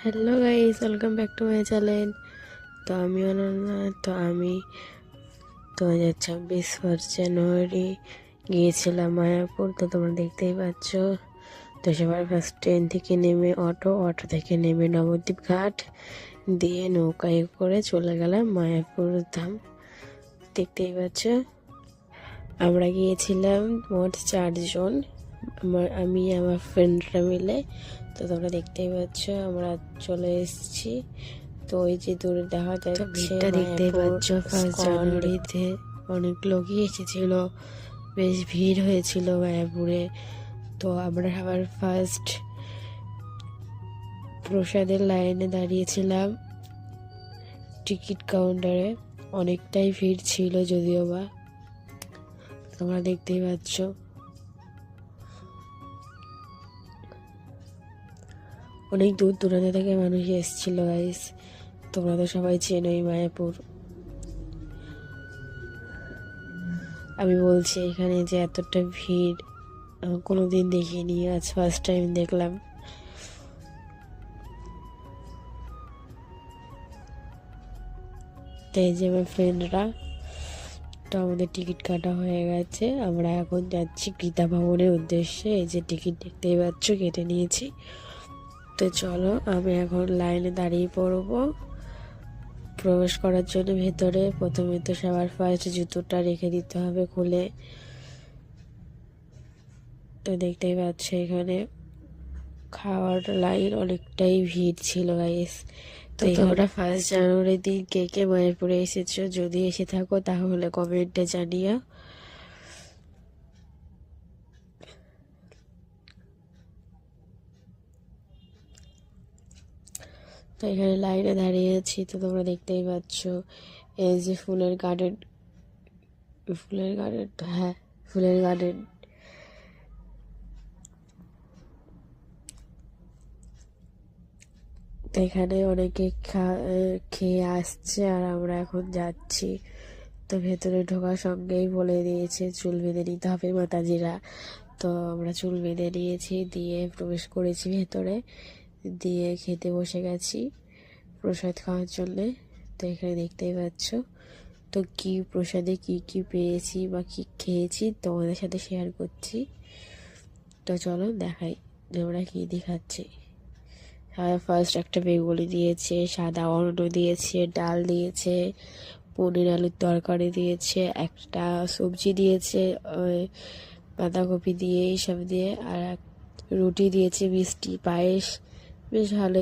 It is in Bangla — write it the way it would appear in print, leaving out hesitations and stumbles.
Hello guys, welcome back to my channel. তো আমি অনন্যা। তো আমি 2026 ফার্স্ট জানুয়ারি গিয়েছিলাম মায়াপুর। তো তোমরা দেখতেই পাচ্ছ। তো সবার ফার্স্ট ট্রেন থেকে নেমে অটো থেকে নেমে নবদ্বীপ ঘাট দিয়ে নৌকায় করে চলে গেলাম মায়াপুর ধাম। দেখতেই পাচ্ছ, আমরা গিয়েছিলাম মোট 4 জন, আমি আমার ফ্রেন্ডরা মিলে। তো তোমরা দেখতেই পাচ্ছ আমরা চলে এসেছি। তো ওই যে দূরে দেখা যাচ্ছে দেখতেই পাচ্ছ, ফার্স্ট জানুয়ারিতে অনেক লোকই এসেছিল, বেশ ভিড় হয়েছিল মায়াপুরে। তো আমরা আবার ফার্স্ট প্রসাদের লাইনে দাঁড়িয়েছিলাম টিকিট কাউন্টারে। অনেকটাই ভিড় ছিল যদিও বা, তোমরা দেখতেই পাচ্ছ। অনেক দূর দূরান্ত থেকে মানুষ এসেছিল গাইস। তোমরা তো সবাই চেনোই মায়াপুর। আমি বলছি এখানে যে এতটা ভিড় কোনোদিন দেখিনি, আজ ফার্স্ট টাইম দেখলাম। তাই যে আমার ফ্রেন্ডরা, তো আমাদের টিকিট কাটা হয়ে গেছে। আমরা এখন যাচ্ছি গীতা ভবনের উদ্দেশ্যে। এই যে টিকিট দেখতেই পাচ্ছ, কেটে নিয়েছি। তো চলো, আমি এখন লাইনে দাঁড়িয়ে পড়বো প্রবেশ করার জন্য ভেতরে। প্রথমে তো সবার ফার্স্ট জুতোটা রেখে দিতে হবে খুলে। তো দেখতেই পাচ্ছ এখানে খাওয়ার লাইন অনেকটাই ভিড় ছিল গাইস। তো তোমরা ফার্স্ট জানুয়ারির দিন কে কে মায়াপুরে এসেছো, যদি এসে থাকো তাহলে কমেন্টে জানিও। তো এখানে লাইনে দাঁড়িয়ে আছি। তো তোমরা দেখতেই পাচ্ছ এই যে ফুলের গার্ডেন, হ্যাঁ ফুলের গার্ডেন। তো এখানে অনেকে খেয়ে আসছে আর আমরা এখন যাচ্ছি। তো ভেতরে ঢোকার সঙ্গেই বলে দিয়েছে চুল বেঁধে নিতে হবে মাতাজিরা। তো আমরা চুল বেঁধে নিয়েছি, দিয়ে প্রবেশ করেছি ভেতরে, দিয়ে খেতে বসে গেছি প্রসাদ খাওয়ার জন্যে। তো এখানে দেখতেই পাচ্ছ। তো কি প্রসাদে কি কি পেয়েছি বা কি খেয়েছি তোমাদের সাথে শেয়ার করছি। তো চলো দেখাই আমরা কি দেখাচ্ছি। ফার্স্ট একটা বেগুনি দিয়েছে, সাদা অন্ন দিয়েছে, ডাল দিয়েছে, পনির আলুর তরকারি দিয়েছে, একটা সবজি দিয়েছে বাঁধাকপি দিয়ে, এইসব দিয়ে, আর রুটি দিয়েছে, মিষ্টি, পায়েস, বেশ ভালো।